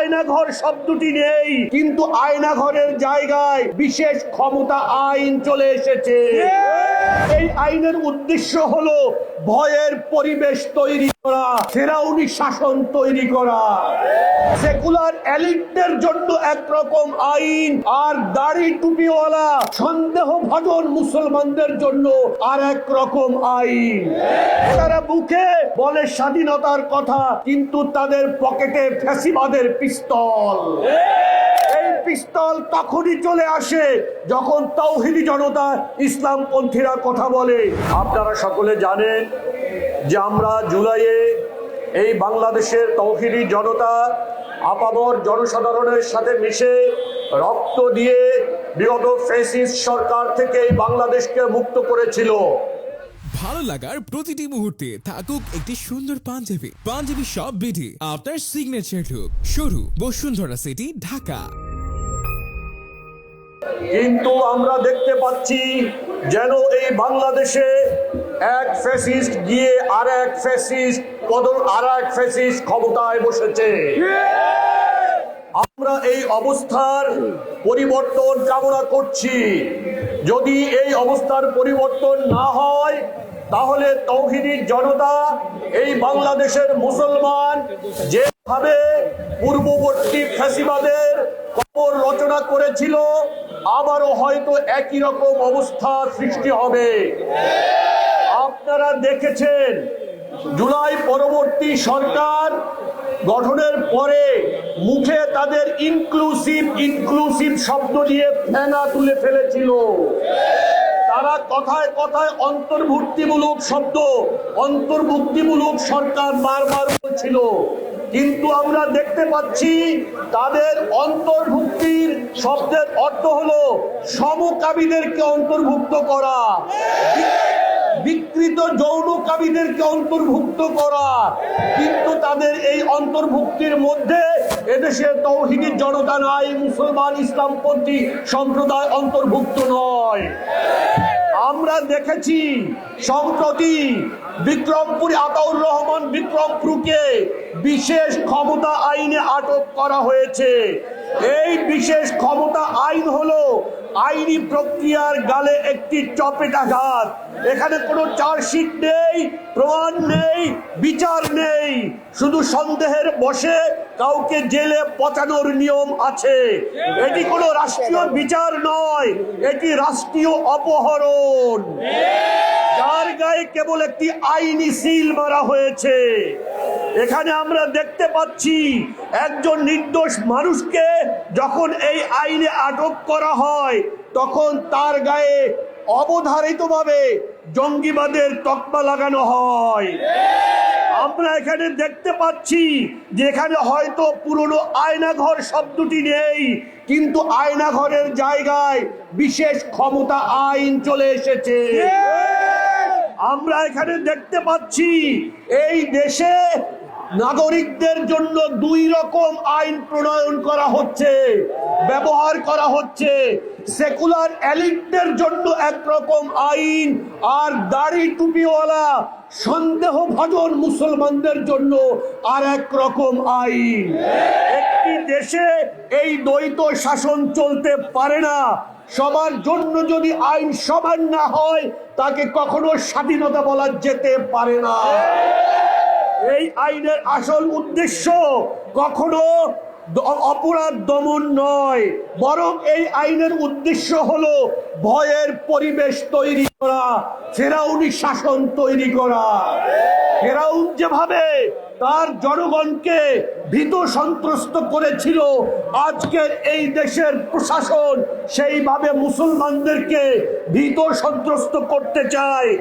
আয়নাঘর শব্দটি নেই, কিন্তু আয়নাঘরের জায়গায় বিশেষ ক্ষমতা আইন চলে এসেছে। এই আইনের উদ্দেশ্য হলো ভয়ের পরিবেশ তৈরি করা, ফেরাউনি শাসন তৈরি করা। সেকুলার এলিটদের জন্য একরকম আইন, আর দাড়ি টুপিওয়ালা সন্দেহভাজন মুসলমানদের জন্য আর এক রকম আইন। তারা মুখে বলে স্বাধীনতার কথা, কিন্তু তাদের পকেটে ফ্যাসিবাদের পিস্তল। এই পিস্তল তখনই চলে আসে যখন তাওহীদি জনতা, ইসলামপন্থীরা কথা বলে। আপনারা সকলে জানেন যে আমরা জুলাইয়ে এই বাংলাদেশের তাওহীদি জনতা আপামর জনসাধারণের সাথে মিশে রক্ত দিয়ে বিগত ফ্যাসিস্ট সরকার থেকে এই বাংলাদেশকে মুক্ত করেছিল। ভালো লাগার প্রতিটি মুহূর্তে থাকুক একটি সুন্দর পাঞ্জাবি শপ বিডি, আপনার সিগনেচার লুক, শুরু বসুন্ধরা সিটি, ঢাকা। কিন্তু আমরা দেখতে পাচ্ছি যেন এই বাংলাদেশে এক ফ্যাসিস্ট গিয়ে আর এক ফ্যাসিস্ট ক্ষমতায় বসেছে। আমরা এই অবস্থার পরিবর্তন কামনা করছি। যদি এই অবস্থার পরিবর্তন না হয়, তাহলে তাওহীদি জনতা এই বাংলাদেশের মুসলমান যেভাবে পূর্ববর্তী ফ্যাসিবাদের কবর রচনা করেছিল, আবারও হয়তো একই রকম অবস্থা সৃষ্টি হবে। আপনারা দেখেছেন জুলাই পরবর্তী সরকার গঠনের পরে মুখে তাদের ইনক্লুসিভ শব্দ দিয়ে ফেনা তুলে ফেলেছিল। তারা কথায় কথায় অন্তর্ভুক্তিমূলক সরকার বারবার বলছিল, কিন্তু আমরা দেখতে পাচ্ছি তাদের অন্তর্ভুক্তির শব্দের অর্থ হলো সমকামীদেরকে অন্তর্ভুক্ত করা, বিকৃত যৌনকামীদেরকে অন্তর্ভুক্ত করা। কিন্তু তাদের এই অন্তর্ভুক্তির মধ্যে এদেশের তাওহীদি জনতা নাই, মুসলমান ইসলামপন্থী সম্প্রদায় অন্তর্ভুক্ত নয়। আমরা দেখেছি সম্প্রতি বিক্রমপুরে আতাউর রহমান বিক্রমপুরকে বিশেষ ক্ষমতা আইনে আটক করা হয়েছে। এই বিশেষ ক্ষমতা আইন হলো আইনি প্রক্রিয়ার গালে একটি চপেটাঘাত। এখানে কোনো চার্জশিট নেই, প্রমাণ নেই, বিচার নেই, শুধু সন্দেহের বশে কাউকে জেলে পচানোর নিয়ম আছে। এটি কোনো রাষ্ট্রীয় বিচার নয়, এটি রাষ্ট্রীয় অপহরণ, যার গায়ে কেবল একটি আইনি সিল মারা হয়েছে। এখানে আমরা দেখতে পাচ্ছি একজন নির্দোষ মানুষকে যখন এই আইনে আটক করা হয়, তখন তার গায়ে অবধারিতভাবে জঙ্গিবাদের তকমা লাগানো হয়। আমরা এখানে দেখতে পাচ্ছি যে এখানে হয়তো পুরনো আয়নাঘর শব্দটি নেই, কিন্তু আয়নাঘরের জায়গায় বিশেষ ক্ষমতা আইন চলে এসেছে। আমরা এখানে দেখতে পাচ্ছি এই দেশে নাগরিকদের জন্য দুই রকম আইন প্রণয়ন করা হচ্ছে, ব্যবহার করা হচ্ছে। সেকুলার এলিটদের জন্য একরকম আইন, আর দাড়ি টুপিওয়ালা সন্দেহভাজন মুসলমানদের জন্য আর এক রকম আইন। একটি দেশে এই দ্বৈত শাসন চলতে পারে না। সবার জন্য যদি আইন সমান না হয়, তাকে কখনো স্বাধীনতা বলা যেতে পারে না। এই আইনের আসল উদ্দেশ্য কখনো অপরাধ দমন নয়, বরং এই আইনের উদ্দেশ্য হলো ভয়ের পরিবেশ তৈরি করা, ফেরাউনি শাসন তৈরি করা। ফেরাউন যেভাবে তার জনগণকে ভীত সন্ত্রস্ত করেছিল, আজকের এই দেশের প্রশাসন সেইভাবে মুসলমানদেরকে ভীত সন্ত্রস্ত করতে চায়।